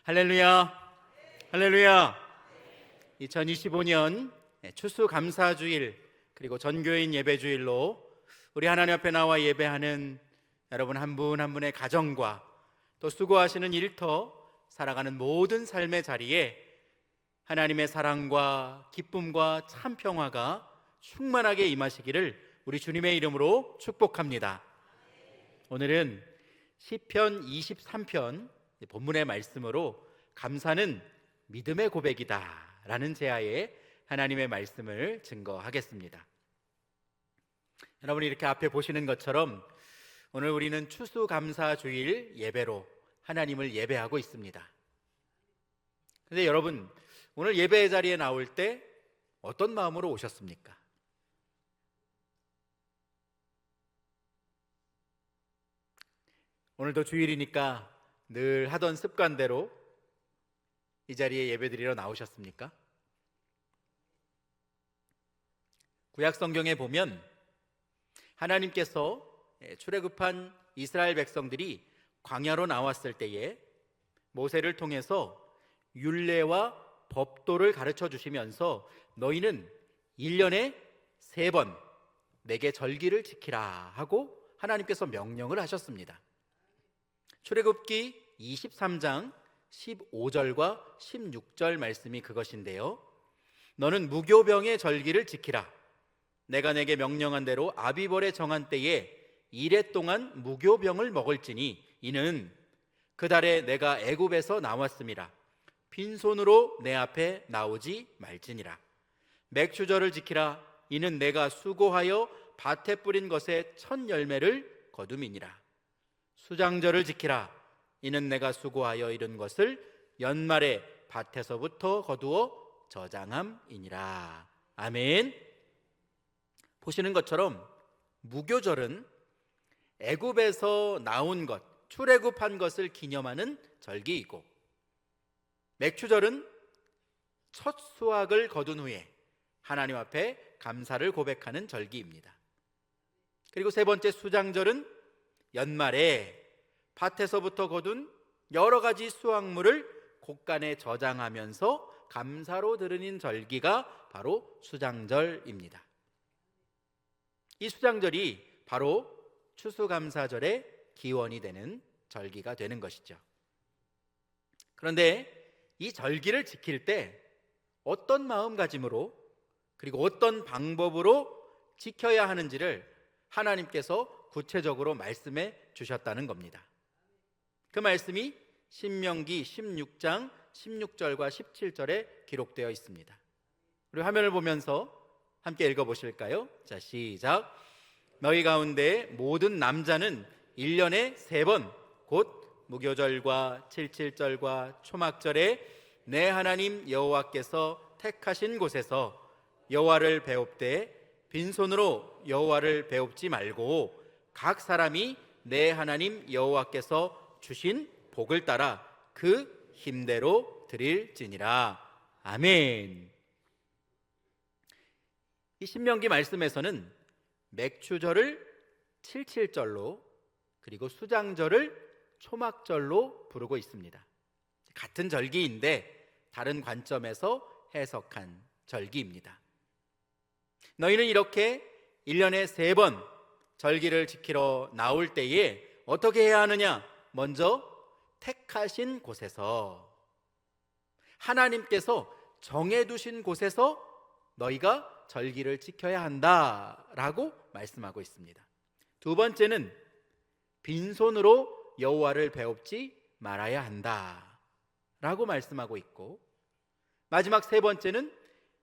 할렐루야, 할렐루야. 2025년 추수감사주일 그리고 전교인 예배주일로 우리 하나님 앞에 나와 예배하는 여러분 한 분 한 분의 가정과 또 수고하시는 일터 살아가는 모든 삶의 자리에 하나님의 사랑과 기쁨과 참 평화가 충만하게 임하시기를 우리 주님의 이름으로 축복합니다. 오늘은 시편 23편 본문의 말씀으로 감사는 믿음의 고백이다 라는 제하에 하나님의 말씀을 증거하겠습니다. 여러분이 이렇게 앞에 보시는 것처럼 오늘 우리는 추수감사주일 예배로 하나님을 예배하고 있습니다. 그런데 여러분, 오늘 예배의 자리에 나올 때 어떤 마음으로 오셨습니까? 오늘도 주일이니까 늘 하던 습관대로 이 자리에 예배드리러 나오셨습니까? 구약 성경에 보면 하나님께서 출애굽한 이스라엘 백성들이 광야로 나왔을 때에 모세를 통해서 율례와 법도를 가르쳐 주시면서 너희는 1년에 3번 내게 절기를 지키라 하고 하나님께서 명령을 하셨습니다. 출애굽기 23장 15절과 16절 말씀이 그것인데요, 너는 무교병의 절기를 지키라. 내가 내게 명령한 대로 아비벌에 정한 때에 1해 동안 무교병을 먹을지니 이는 그 달에 내가 애굽에서 나왔음이라. 빈손으로 내 앞에 나오지 말지니라. 맥추절을 지키라. 이는 내가 수고하여 밭에 뿌린 것의 첫 열매를 거둠이니라. 수장절을 지키라. 이는 내가 수고하여 이룬 것을 연말에 밭에서부터 거두어 저장함이니라. 아멘. 보시는 것처럼 무교절은 애굽에서 나온 것, 출애굽한 것을 기념하는 절기이고, 맥추절은 첫 수확을 거둔 후에 하나님 앞에 감사를 고백하는 절기입니다. 그리고 세 번째 수장절은 연말에 밭에서부터 거둔 여러 가지 수확물을 곳간에 저장하면서 감사로 드리는 절기가 바로 수장절입니다. 이 수장절이 바로 추수감사절의 기원이 되는 절기가 되는 것이죠. 그런데 이 절기를 지킬 때 어떤 마음가짐으로 그리고 어떤 방법으로 지켜야 하는지를 하나님께서 구체적으로 말씀해 주셨다는 겁니다. 그 말씀이 신명기 16장 16절과 17절에 기록되어 있습니다. 우리 화면을 보면서 함께 읽어보실까요? 자, 시작. 너희 가운데 모든 남자는 1년에 3번 곧 무교절과 칠칠절과 초막절에 내 하나님 여호와께서 택하신 곳에서 여호와를 배웁되 빈손으로 여호와를 배웁지 말고 각 사람이 내 하나님 여호와께서 주신 복을 따라 그 힘대로 드릴지니라. 아멘. 이 신명기 말씀에서는 맥추절을 칠칠절로 그리고 수장절을 초막절로 부르고 있습니다. 같은 절기인데 다른 관점에서 해석한 절기입니다. 너희는 이렇게 1년에 3번 절기를 지키러 나올 때에 어떻게 해야 하느냐? 먼저 택하신 곳에서, 하나님께서 정해두신 곳에서 너희가 절기를 지켜야 한다라고 말씀하고 있습니다. 두 번째는 빈손으로 여호와를 배웁지 말아야 한다라고 말씀하고 있고, 마지막 세 번째는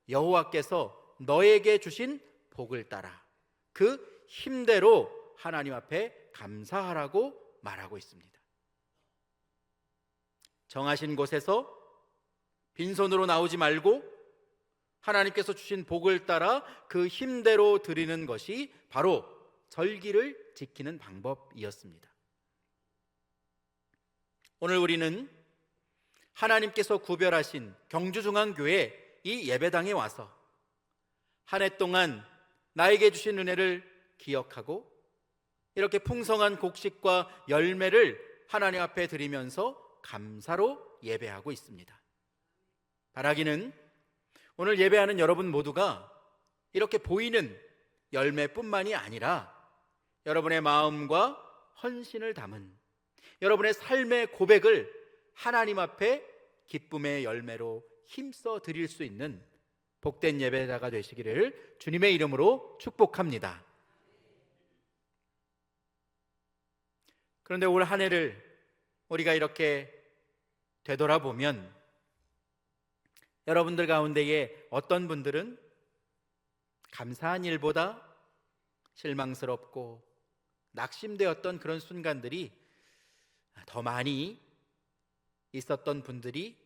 여호와께서 너에게 주신 복을 따라 그 힘대로 하나님 앞에 감사하라고 말하고 있습니다. 정하신 곳에서 빈손으로 나오지 말고 하나님께서 주신 복을 따라 그 힘대로 드리는 것이 바로 절기를 지키는 방법이었습니다. 오늘 우리는 하나님께서 구별하신 경주중앙교회 이 예배당에 와서 한 해 동안 나에게 주신 은혜를 기억하고 이렇게 풍성한 곡식과 열매를 하나님 앞에 드리면서 감사로 예배하고 있습니다. 바라기는 오늘 예배하는 여러분 모두가 이렇게 보이는 열매뿐만이 아니라 여러분의 마음과 헌신을 담은 여러분의 삶의 고백을 하나님 앞에 기쁨의 열매로 힘써 드릴 수 있는 복된 예배자가 되시기를 주님의 이름으로 축복합니다. 그런데 올 한 해를 우리가 이렇게 되돌아보면 여러분들 가운데에 어떤 분들은 감사한 일보다 실망스럽고 낙심되었던 그런 순간들이 더 많이 있었던 분들이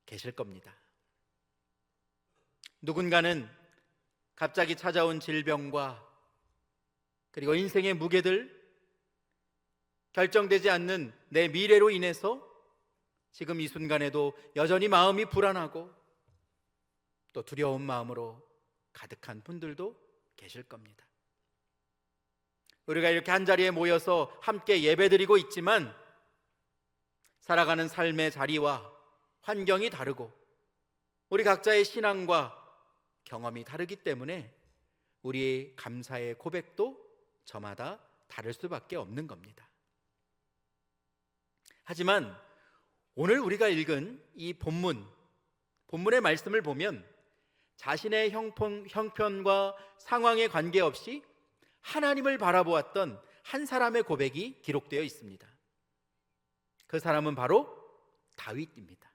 계실 겁니다. 누군가는 갑자기 찾아온 질병과 그리고 인생의 무게들, 결정되지 않는 내 미래로 인해서 지금 이 순간에도 여전히 마음이 불안하고 또 두려운 마음으로 가득한 분들도 계실 겁니다. 우리가 이렇게 한자리에 모여서 함께 예배드리고 있지만 살아가는 삶의 자리와 환경이 다르고 우리 각자의 신앙과 경험이 다르기 때문에 우리의 감사의 고백도 저마다 다를 수밖에 없는 겁니다. 하지만 오늘 우리가 읽은 이 본문의 말씀을 보면 자신의 형편과 상황에 관계없이 하나님을 바라보았던 한 사람의 고백이 기록되어 있습니다. 그 사람은 바로 다윗입니다.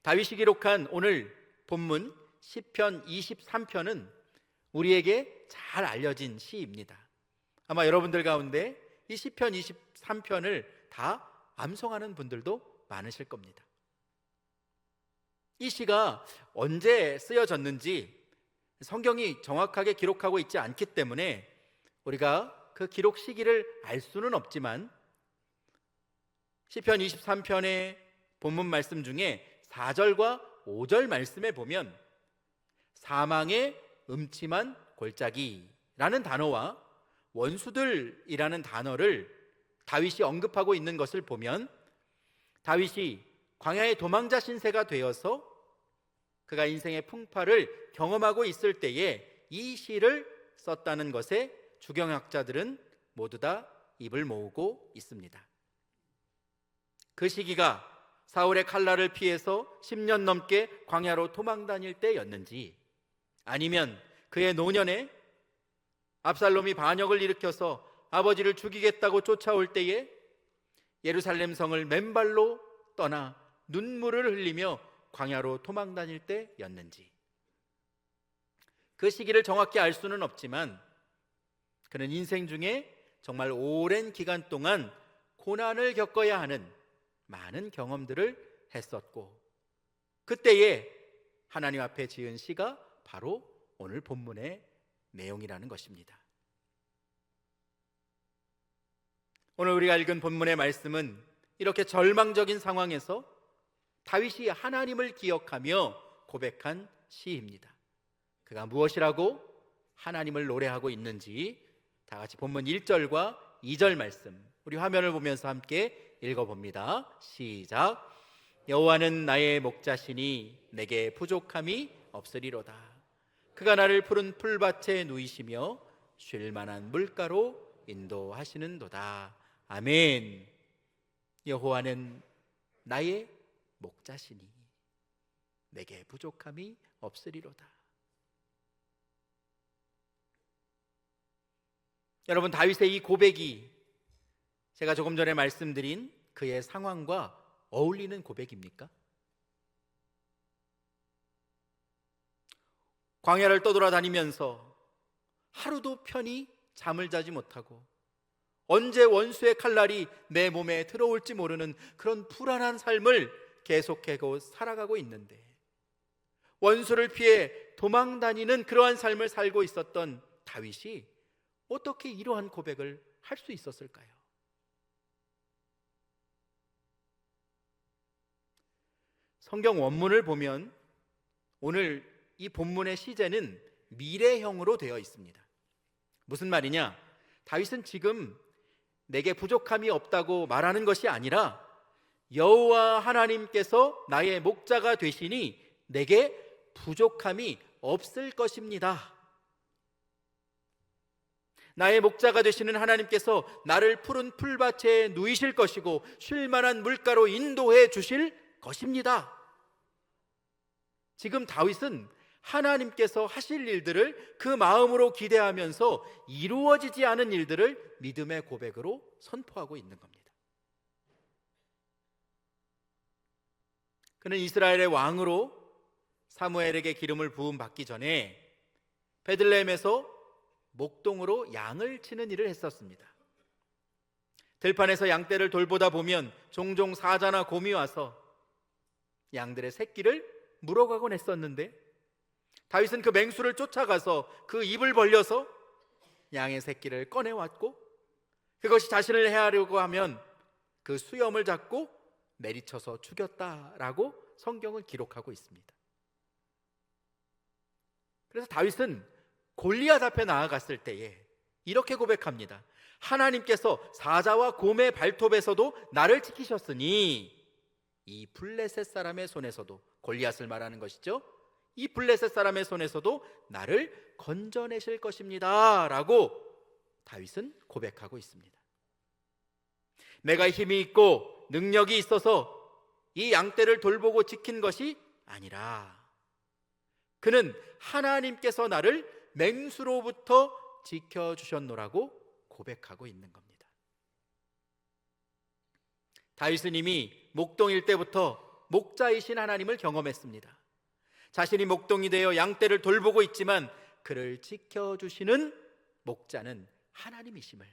다윗이 기록한 오늘 본문 시편 23편은 우리에게 잘 알려진 시입니다. 아마 여러분들 가운데 이 시편 23편을 다 암송하는 분들도 많으실 겁니다. 이 시가 언제 쓰여졌는지 성경이 정확하게 기록하고 있지 않기 때문에 우리가 그 기록 시기를 알 수는 없지만 시편 23편의 본문 말씀 중에 4절과 5절 말씀에 보면 사망의 음침한 골짜기라는 단어와 원수들이라는 단어를 다윗이 언급하고 있는 것을 보면 다윗이 광야의 도망자 신세가 되어서 그가 인생의 풍파를 경험하고 있을 때에 이 시를 썼다는 것에 주경학자들은 모두 다 입을 모으고 있습니다. 그 시기가 사울의 칼날을 피해서 10년 넘게 광야로 도망 다닐 때였는지 아니면 그의 노년에 압살롬이 반역을 일으켜서 아버지를 죽이겠다고 쫓아올 때에 예루살렘 성을 맨발로 떠나 눈물을 흘리며 광야로 도망 다닐 때였는지 그 시기를 정확히 알 수는 없지만 그는 인생 중에 정말 오랜 기간 동안 고난을 겪어야 하는 많은 경험들을 했었고 그때에 하나님 앞에 지은 시가 바로 오늘 본문의 내용이라는 것입니다. 오늘 우리가 읽은 본문의 말씀은 이렇게 절망적인 상황에서 다윗이 하나님을 기억하며 고백한 시입니다. 그가 무엇이라고 하나님을 노래하고 있는지 다 같이 본문 1절과 2절 말씀 우리 화면을 보면서 함께 읽어봅니다. 시작. 여호와는 나의 목자시니 내게 부족함이 없으리로다. 그가 나를 푸른 풀밭에 누이시며 쉴 만한 물가로 인도하시는도다. 아멘. 여호와는 나의 목자시니 내게 부족함이 없으리로다. 여러분, 다윗의 이 고백이 제가 조금 전에 말씀드린 그의 상황과 어울리는 고백입니까? 광야를 떠돌아다니면서 하루도 편히 잠을 자지 못하고 언제 원수의 칼날이 내 몸에 들어올지 모르는 그런 불안한 삶을 계속하고 살아가고 있는데 원수를 피해 도망다니는 그러한 삶을 살고 있었던 다윗이 어떻게 이러한 고백을 할 수 있었을까요? 성경 원문을 보면 오늘 이 본문의 시제는 미래형으로 되어 있습니다. 무슨 말이냐? 다윗은 지금 내게 부족함이 없다고 말하는 것이 아니라 여호와 하나님께서 나의 목자가 되시니 내게 부족함이 없을 것입니다. 나의 목자가 되시는 하나님께서 나를 푸른 풀밭에 누이실 것이고 쉴 만한 물가로 인도해 주실 것입니다. 지금 다윗은 하나님께서 하실 일들을 그 마음으로 기대하면서 이루어지지 않은 일들을 믿음의 고백으로 선포하고 있는 겁니다. 그는 이스라엘의 왕으로 사무엘에게 기름을 부음 받기 전에 베들레헴에서 목동으로 양을 치는 일을 했었습니다. 들판에서 양떼를 돌보다 보면 종종 사자나 곰이 와서 양들의 새끼를 물어가곤 했었는데 다윗은 그 맹수를 쫓아가서 그 입을 벌려서 양의 새끼를 꺼내왔고 그것이 자신을 해하려고 하면 그 수염을 잡고 내리쳐서 죽였다라고 성경을 기록하고 있습니다. 그래서 다윗은 골리앗 앞에 나아갔을 때에 이렇게 고백합니다. 하나님께서 사자와 곰의 발톱에서도 나를 지키셨으니 이 블레셋 사람의 손에서도, 골리앗을 말하는 것이죠, 이 블레셋 사람의 손에서도 나를 건져내실 것입니다 라고 다윗은 고백하고 있습니다. 내가 힘이 있고 능력이 있어서 이 양떼를 돌보고 지킨 것이 아니라 그는 하나님께서 나를 맹수로부터 지켜주셨노라고 고백하고 있는 겁니다. 다윗은 이미 목동일 때부터 목자이신 하나님을 경험했습니다. 자신이 목동이 되어 양떼를 돌보고 있지만 그를 지켜주시는 목자는 하나님이심을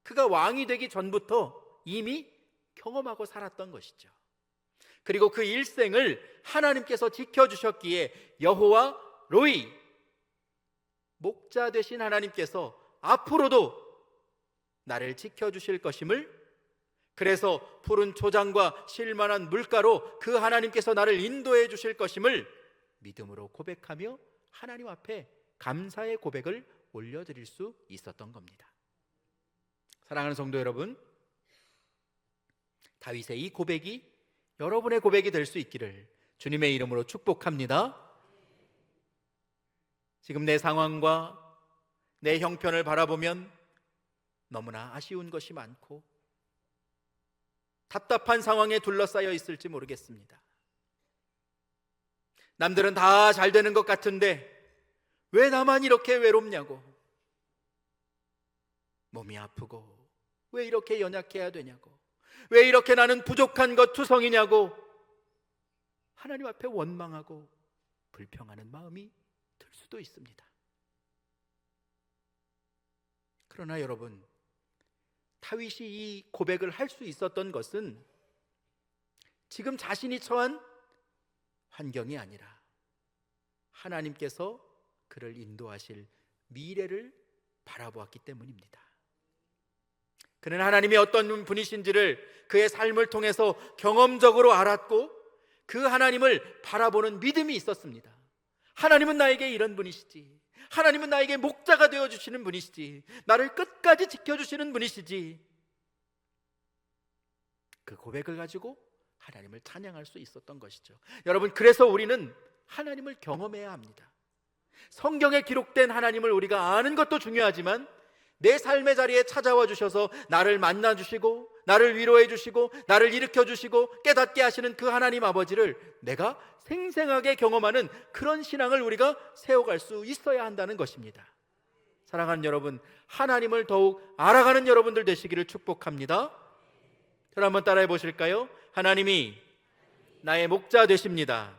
그가 왕이 되기 전부터 이미 경험하고 살았던 것이죠. 그리고 그 일생을 하나님께서 지켜주셨기에 여호와 로이, 목자 되신 하나님께서 앞으로도 나를 지켜주실 것임을, 그래서 푸른 초장과 쉴만한 물가로 그 하나님께서 나를 인도해 주실 것임을 믿음으로 고백하며 하나님 앞에 감사의 고백을 올려드릴 수 있었던 겁니다. 사랑하는 성도 여러분, 다윗의 이 고백이 여러분의 고백이 될 수 있기를 주님의 이름으로 축복합니다. 지금 내 상황과 내 형편을 바라보면 너무나 아쉬운 것이 많고 답답한 상황에 둘러싸여 있을지 모르겠습니다. 남들은 다 잘 되는 것 같은데 왜 나만 이렇게 외롭냐고, 몸이 아프고 왜 이렇게 연약해야 되냐고, 왜 이렇게 나는 부족한 것 투성이냐고 하나님 앞에 원망하고 불평하는 마음이 들 수도 있습니다. 그러나 여러분, 다윗이 이 고백을 할 수 있었던 것은 지금 자신이 처한 환경이 아니라 하나님께서 그를 인도하실 미래를 바라보았기 때문입니다. 그는 하나님이 어떤 분이신지를 그의 삶을 통해서 경험적으로 알았고 그 하나님을 바라보는 믿음이 있었습니다. 하나님은 나에게 이런 분이시지, 하나님은 나에게 목자가 되어주시는 분이시지, 나를 끝까지 지켜주시는 분이시지. 그 고백을 가지고 하나님을 찬양할 수 있었던 것이죠. 여러분, 그래서 우리는 하나님을 경험해야 합니다. 성경에 기록된 하나님을 우리가 아는 것도 중요하지만 내 삶의 자리에 찾아와 주셔서 나를 만나 주시고 나를 위로해 주시고 나를 일으켜 주시고 깨닫게 하시는 그 하나님 아버지를 내가 생생하게 경험하는 그런 신앙을 우리가 세워갈 수 있어야 한다는 것입니다. 사랑하는 여러분, 하나님을 더욱 알아가는 여러분들 되시기를 축복합니다. 저를 한번 따라해 보실까요? 하나님이 나의 목자 되십니다.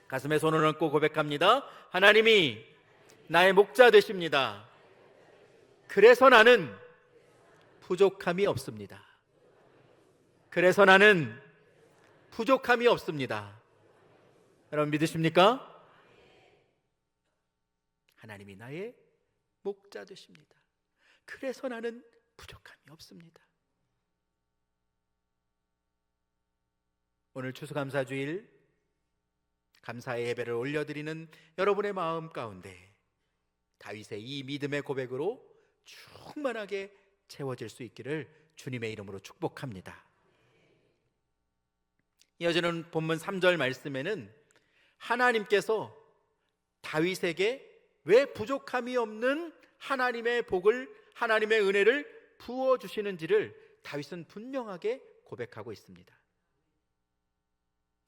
가슴에 손을 얹고 고백합니다. 하나님이 나의 목자 되십니다. 그래서 나는 부족함이 없습니다. 그래서 나는 부족함이 없습니다. 여러분 믿으십니까? 하나님이 나의 목자 되십니다. 그래서 나는 부족함이 없습니다. 오늘 추수감사주일 감사의 예배를 올려드리는 여러분의 마음 가운데 다윗의 이 믿음의 고백으로 충만하게 채워질 수 있기를 주님의 이름으로 축복합니다. 이어지는 본문 3절 말씀에는 하나님께서 다윗에게 왜 부족함이 없는 하나님의 복을, 하나님의 은혜를 부어주시는지를 다윗은 분명하게 고백하고 있습니다.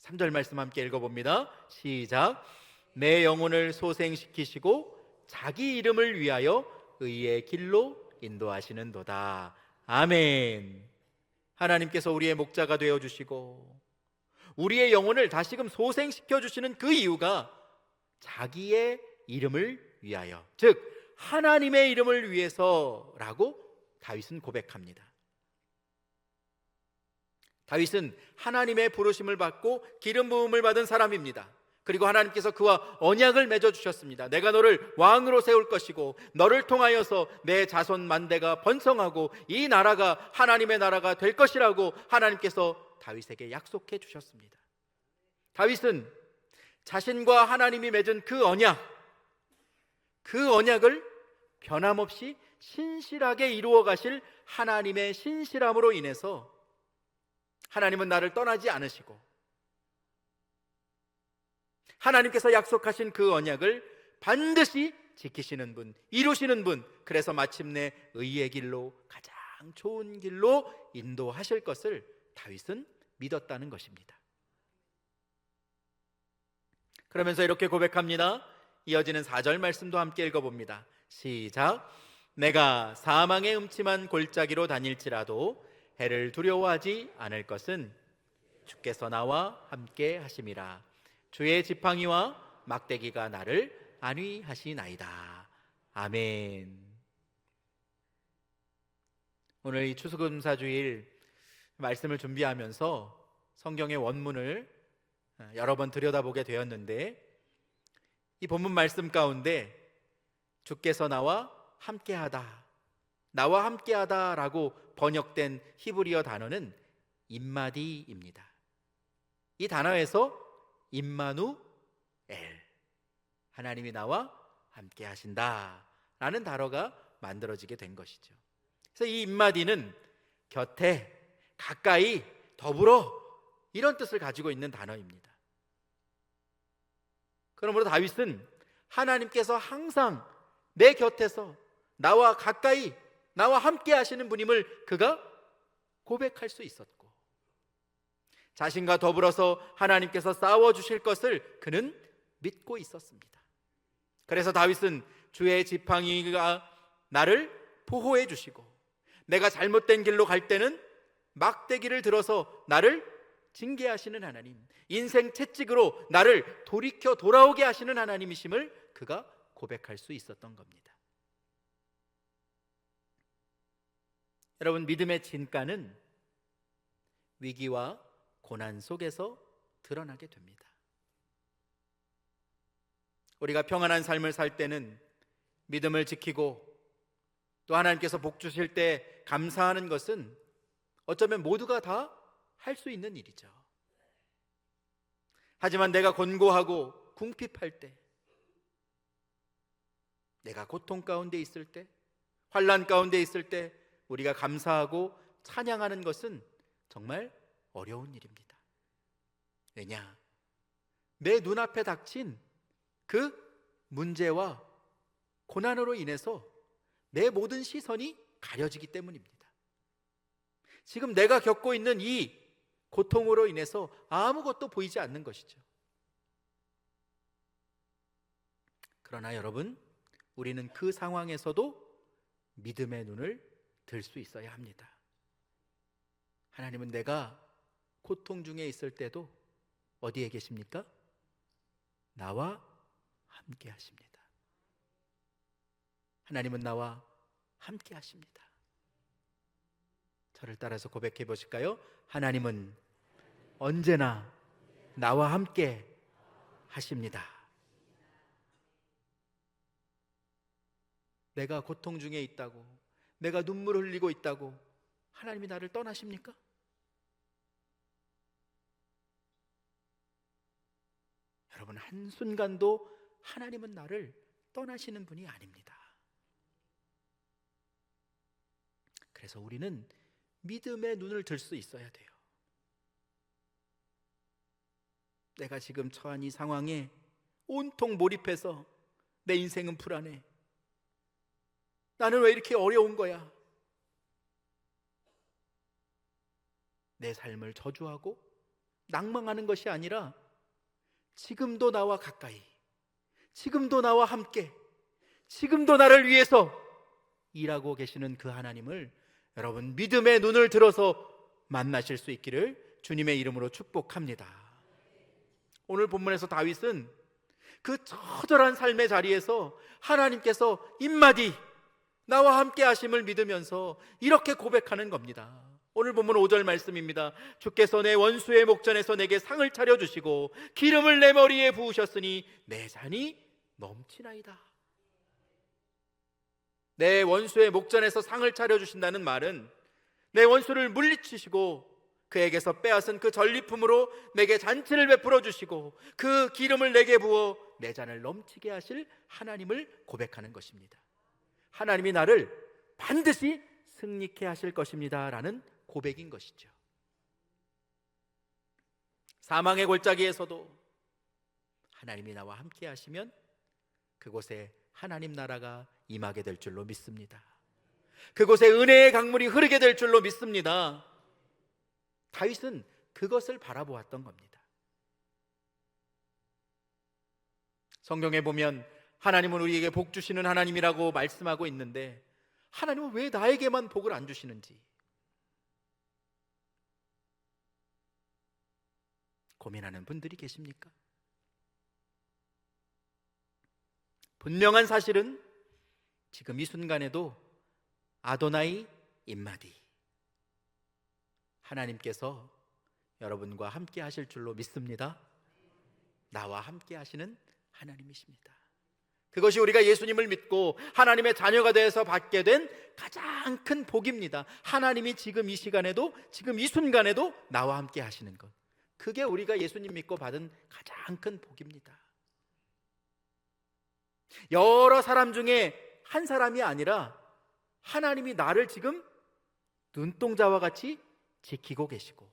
3절 말씀 함께 읽어봅니다. 시작. 내 영혼을 소생시키시고 자기 이름을 위하여 의의 길로 인도하시는도다. 아멘. 하나님께서 우리의 목자가 되어주시고 우리의 영혼을 다시금 소생시켜 주시는 그 이유가 자기의 이름을 위하여, 즉 하나님의 이름을 위해서라고 다윗은 고백합니다. 다윗은 하나님의 부르심을 받고 기름 부음을 받은 사람입니다. 그리고 하나님께서 그와 언약을 맺어 주셨습니다. 내가 너를 왕으로 세울 것이고 너를 통하여서 내 자손 만대가 번성하고 이 나라가 하나님의 나라가 될 것이라고 하나님께서 다윗에게 약속해 주셨습니다. 다윗은 자신과 하나님이 맺은 그 언약을 변함없이 신실하게 이루어 가실 하나님의 신실함으로 인해서 하나님은 나를 떠나지 않으시고 하나님께서 약속하신 그 언약을 반드시 지키시는 분, 이루시는 분, 그래서 마침내 의의 길로, 가장 좋은 길로 인도하실 것을 다윗은 믿었다는 것입니다. 그러면서 이렇게 고백합니다. 이어지는 4절 말씀도 함께 읽어봅니다. 시작. 내가 사망의 음침한 골짜기로 다닐지라도 해를 두려워하지 않을 것은 주께서 나와 함께 하심이라. 주의 지팡이와 막대기가 나를 안위하시나이다. 아멘. 오늘 이 추수감사주일 말씀을 준비하면서 성경의 원문을 여러 번 들여다보게 되었는데, 이 본문 말씀 가운데 주께서 나와 함께하다, 나와 함께하다라고 번역된 히브리어 단어는 임마디입니다. 이 단어에서 임마누엘, 하나님이 나와 함께하신다 라는 단어가 만들어지게 된 것이죠. 그래서 이 임마디는 곁에, 가까이, 더불어 이런 뜻을 가지고 있는 단어입니다. 그러므로 다윗은 하나님께서 항상 내 곁에서 나와 가까이, 나와 함께 하시는 분임을 그가 고백할 수 있었고, 자신과 더불어서 하나님께서 싸워주실 것을 그는 믿고 있었습니다. 그래서 다윗은 주의 지팡이가 나를 보호해 주시고, 내가 잘못된 길로 갈 때는 막대기를 들어서 나를 징계하시는 하나님, 인생 채찍으로 나를 돌이켜 돌아오게 하시는 하나님이심을 그가 고백할 수 있었던 겁니다. 여러분, 믿음의 진가는 위기와 고난 속에서 드러나게 됩니다. 우리가 평안한 삶을 살 때는 믿음을 지키고 또 하나님께서 복 주실 때 감사하는 것은 어쩌면 모두가 다 할 수 있는 일이죠. 하지만 내가 곤고하고 궁핍할 때, 내가 고통 가운데 있을 때, 환난 가운데 있을 때 우리가 감사하고 찬양하는 것은 정말 어려운 일입니다. 왜냐? 내 눈앞에 닥친 그 문제와 고난으로 인해서 내 모든 시선이 가려지기 때문입니다. 지금 내가 겪고 있는 이 고통으로 인해서 아무것도 보이지 않는 것이죠. 그러나 여러분, 우리는 그 상황에서도 믿음의 눈을 들 수 있어야 합니다. 하나님은 내가 고통 중에 있을 때도 어디에 계십니까? 나와 함께 하십니다. 하나님은 나와 함께 하십니다. 저를 따라서 고백해 보실까요? 하나님은 언제나 나와 함께 하십니다. 내가 고통 중에 있다고, 내가 눈물 흘리고 있다고 하나님이 나를 떠나십니까? 여러분, 한순간도 하나님은 나를 떠나시는 분이 아닙니다. 그래서 우리는 믿음의 눈을 들 수 있어야 돼요. 내가 지금 처한 이 상황에 온통 몰입해서 내 인생은 불안해. 나는 왜 이렇게 어려운 거야? 내 삶을 저주하고 낭망하는 것이 아니라 지금도 나와 가까이, 지금도 나와 함께, 지금도 나를 위해서 일하고 계시는 그 하나님을 여러분 믿음의 눈을 들어서 만나실 수 있기를 주님의 이름으로 축복합니다. 오늘 본문에서 다윗은 그 처절한 삶의 자리에서 하나님께서 인마디 나와 함께 하심을 믿으면서 이렇게 고백하는 겁니다. 오늘 본문 5절 말씀입니다. 주께서 내 원수의 목전에서 내게 상을 차려주시고 기름을 내 머리에 부으셨으니 내 잔이 넘치나이다. 내 원수의 목전에서 상을 차려주신다는 말은 내 원수를 물리치시고 그에게서 빼앗은 그 전리품으로 내게 잔치를 베풀어 주시고 그 기름을 내게 부어 내 잔을 넘치게 하실 하나님을 고백하는 것입니다. 하나님이 나를 반드시 승리케 하실 것입니다 라는 고백인 것이죠. 사망의 골짜기에서도 하나님이 나와 함께 하시면 그곳에 하나님 나라가 임하게 될 줄로 믿습니다. 그곳에 은혜의 강물이 흐르게 될 줄로 믿습니다. 다윗은 그것을 바라보았던 겁니다. 성경에 보면 하나님은 우리에게 복 주시는 하나님이라고 말씀하고 있는데 하나님은 왜 나에게만 복을 안 주시는지 고민하는 분들이 계십니까? 분명한 사실은 지금 이 순간에도 아도나이 인마디 하나님께서 여러분과 함께 하실 줄로 믿습니다. 나와 함께 하시는 하나님이십니다. 그것이 우리가 예수님을 믿고 하나님의 자녀가 되어서 받게 된 가장 큰 복입니다. 하나님이 지금 이 시간에도 지금 이 순간에도 나와 함께 하시는 것, 그게 우리가 예수님 믿고 받은 가장 큰 복입니다. 여러 사람 중에 한 사람이 아니라 하나님이 나를 지금 눈동자와 같이 지키고 계시고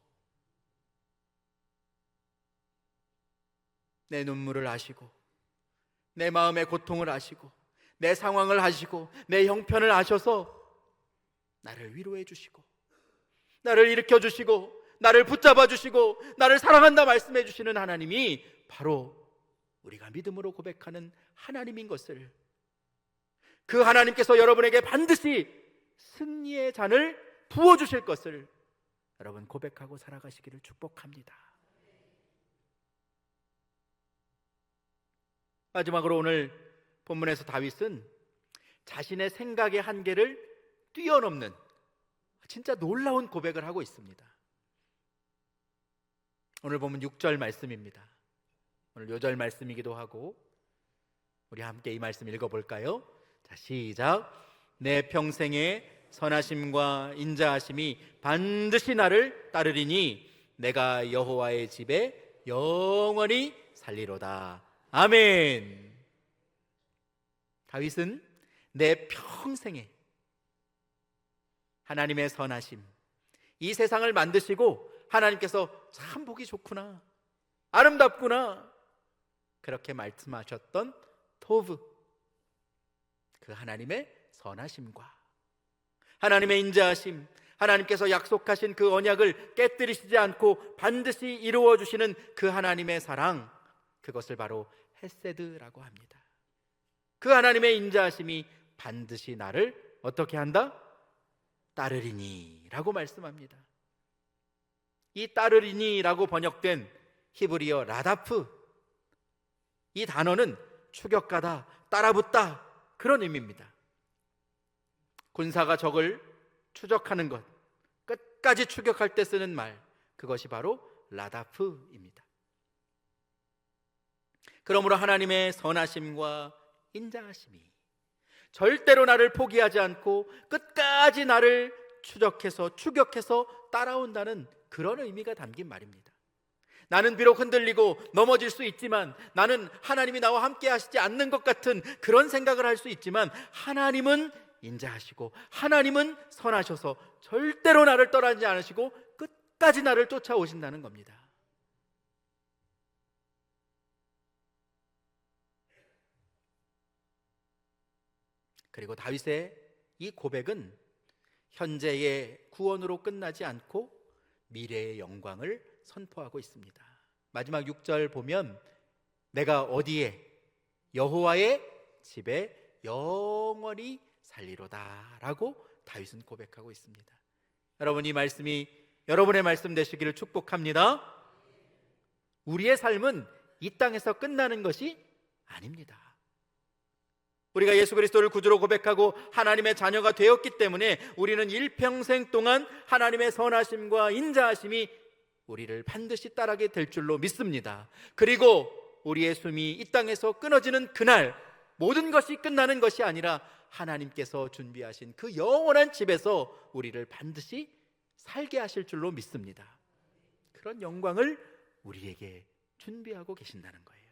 내 눈물을 아시고 내 마음의 고통을 아시고 내 상황을 아시고 내 형편을 아셔서 나를 위로해 주시고 나를 일으켜 주시고 나를 붙잡아 주시고 나를 사랑한다 말씀해 주시는 하나님이 바로 우리가 믿음으로 고백하는 하나님인 것을, 그 하나님께서 여러분에게 반드시 승리의 잔을 부어주실 것을 여러분 고백하고 살아가시기를 축복합니다. 마지막으로 오늘 본문에서 다윗은 자신의 생각의 한계를 뛰어넘는 진짜 놀라운 고백을 하고 있습니다. 오늘 보면 6절 말씀입니다. 오늘 요절 말씀이기도 하고 우리 함께 이 말씀 읽어볼까요? 자, 시작. 내 평생의 선하심과 인자하심이 반드시 나를 따르리니 내가 여호와의 집에 영원히 살리로다. 아멘. 다윗은 내 평생에 하나님의 선하심, 이 세상을 만드시고 하나님께서 참 보기 좋구나, 아름답구나, 그렇게 말씀하셨던 토브, 그 하나님의 선하심과 하나님의 인자하심, 하나님께서 약속하신 그 언약을 깨뜨리시지 않고 반드시 이루어 주시는 그 하나님의 사랑, 그것을 바로 헤세드라고 합니다. 그 하나님의 인자하심이 반드시 나를 어떻게 한다? 따르리니 라고 말씀합니다. 이 따르리니 라고 번역된 히브리어 라다프, 이 단어는 추격가다, 따라붙다, 그런 의미입니다. 군사가 적을 추적하는 것, 끝까지 추격할 때 쓰는 말, 그것이 바로 라다프입니다. 그러므로 하나님의 선하심과 인자하심이 절대로 나를 포기하지 않고 끝까지 나를 추적해서 추격해서 따라온다는 그런 의미가 담긴 말입니다. 나는 비록 흔들리고 넘어질 수 있지만, 나는 하나님이 나와 함께 하시지 않는 것 같은 그런 생각을 할 수 있지만, 하나님은 인자하시고 하나님은 선하셔서 절대로 나를 떠나지 않으시고 끝까지 나를 쫓아오신다는 겁니다. 그리고 다윗의 이 고백은 현재의 구원으로 끝나지 않고 미래의 영광을 선포하고 있습니다. 마지막 6절 보면 내가 어디에 여호와의 집에 영원히 살리로다 라고 다윗은 고백하고 있습니다. 여러분, 이 말씀이 여러분의 말씀 되시기를 축복합니다. 우리의 삶은 이 땅에서 끝나는 것이 아닙니다. 우리가 예수 그리스도를 구주로 고백하고 하나님의 자녀가 되었기 때문에 우리는 일평생 동안 하나님의 선하심과 인자하심이 우리를 반드시 따르게 될 줄로 믿습니다. 그리고 우리의 숨이 이 땅에서 끊어지는 그날 모든 것이 끝나는 것이 아니라 하나님께서 준비하신 그 영원한 집에서 우리를 반드시 살게 하실 줄로 믿습니다. 그런 영광을 우리에게 준비하고 계신다는 거예요.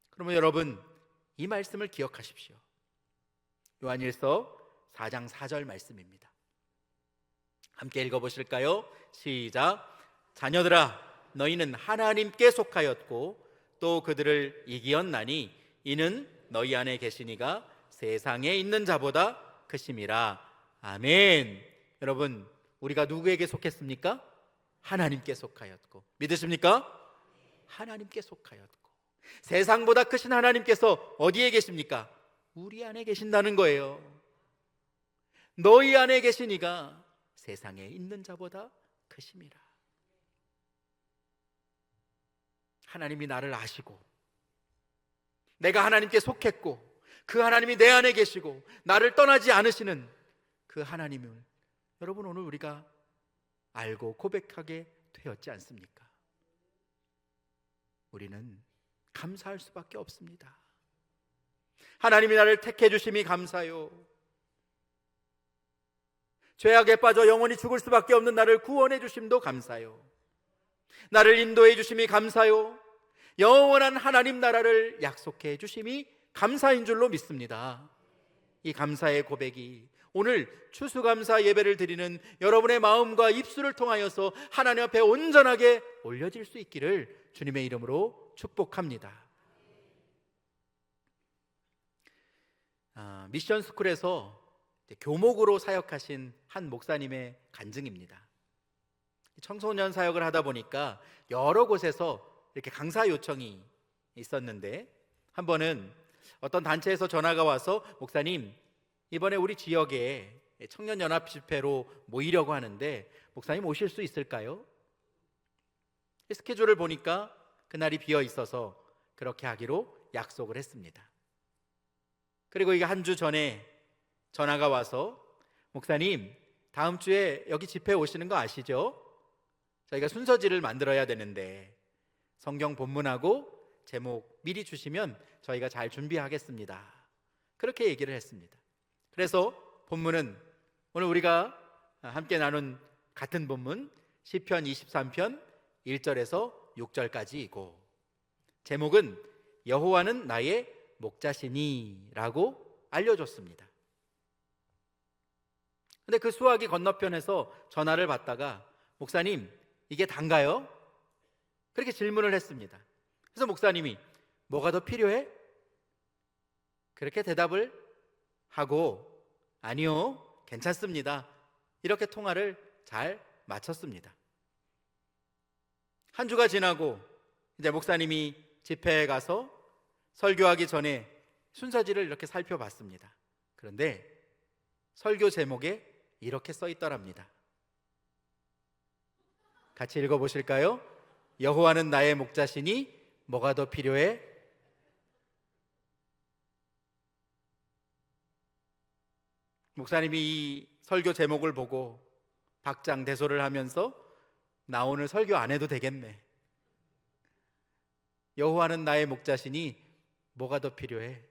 그러면 여러분, 이 말씀을 기억하십시오. 요한일서 4장 4절 말씀입니다. 함께 읽어보실까요? 시작. 자녀들아, 너희는 하나님께 속하였고 또 그들을 이기었나니 이는 너희 안에 계시니가 세상에 있는 자보다 크심이라. 아멘. 여러분, 우리가 누구에게 속했습니까? 하나님께 속하였고. 믿으십니까? 하나님께 속하였고. 세상보다 크신 하나님께서 어디에 계십니까? 우리 안에 계신다는 거예요. 너희 안에 계시니가 세상에 있는 자보다 크심이라. 하나님이 나를 아시고 내가 하나님께 속했고 그 하나님이 내 안에 계시고 나를 떠나지 않으시는 그 하나님을 여러분, 오늘 우리가 알고 고백하게 되었지 않습니까? 우리는 감사할 수밖에 없습니다. 하나님이 나를 택해 주심이 감사요. 죄악에 빠져 영원히 죽을 수밖에 없는 나를 구원해 주심도 감사요. 나를 인도해 주심이 감사요. 영원한 하나님 나라를 약속해 주심이 감사인 줄로 믿습니다. 이 감사의 고백이 오늘 추수감사 예배를 드리는 여러분의 마음과 입술을 통하여서 하나님 앞에 온전하게 올려질 수 있기를 주님의 이름으로 축복합니다. 미션 스쿨에서 교목으로 사역하신 한 목사님의 간증입니다. 청소년 사역을 하다 보니까 여러 곳에서 이렇게 강사 요청이 있었는데 한 번은 어떤 단체에서 전화가 와서 목사님, 이번에 우리 지역에 청년연합 집회로 모이려고 하는데 목사님 오실 수 있을까요? 스케줄을 보니까 그날이 비어 있어서 그렇게 하기로 약속을 했습니다. 그리고 이게 한 주 전에 전화가 와서 목사님, 다음 주에 여기 집회 오시는 거 아시죠? 저희가 순서지를 만들어야 되는데 성경 본문하고 제목 미리 주시면 저희가 잘 준비하겠습니다. 그렇게 얘기를 했습니다. 그래서 본문은 오늘 우리가 함께 나눈 같은 본문 시편 23편 1절에서 6절까지이고 제목은 여호와는 나의 목자시니 라고 알려줬습니다. 근데 그 수화기 건너편에서 전화를 받다가 목사님, 이게 단가요? 그렇게 질문을 했습니다. 그래서 목사님이 뭐가 더 필요해? 그렇게 대답을 하고 아니요, 괜찮습니다. 이렇게 통화를 잘 마쳤습니다. 한 주가 지나고 이제 목사님이 집회에 가서 설교하기 전에 순서지를 이렇게 살펴봤습니다. 그런데 설교 제목에 이렇게 써 있더랍니다. 같이 읽어보실까요? 여호와는 나의 목자시니 뭐가 더 필요해? 목사님이 이 설교 제목을 보고 박장대소를 하면서 나 오늘 설교 안 해도 되겠네. 여호와는 나의 목자시니 뭐가 더 필요해?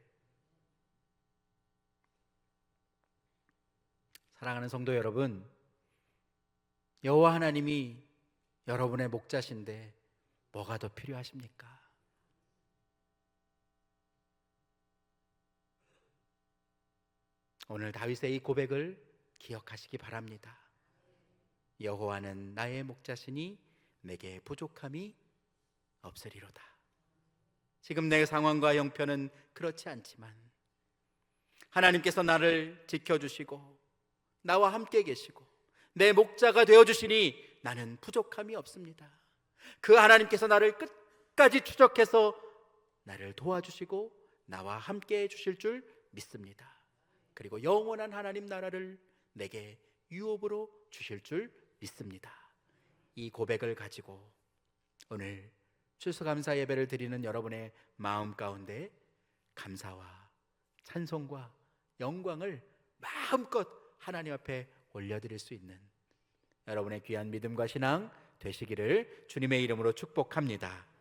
사랑하는 성도 여러분, 여호와 하나님이 여러분의 목자신데 뭐가 더 필요하십니까? 오늘 다윗의 이 고백을 기억하시기 바랍니다. 여호와는 나의 목자시니 내게 부족함이 없으리로다. 지금 내 상황과 형편은 그렇지 않지만 하나님께서 나를 지켜주시고 나와 함께 계시고 내 목자가 되어주시니 나는 부족함이 없습니다. 그 하나님께서 나를 끝까지 추적해서 나를 도와주시고 나와 함께 해주실 줄 믿습니다. 그리고 영원한 하나님 나라를 내게 유업으로 주실 줄 믿습니다. 이 고백을 가지고 오늘 추수감사 예배를 드리는 여러분의 마음 가운데 감사와 찬송과 영광을 마음껏 하나님 앞에 올려드릴 수 있는 여러분의 귀한 믿음과 신앙 되시기를 주님의 이름으로 축복합니다.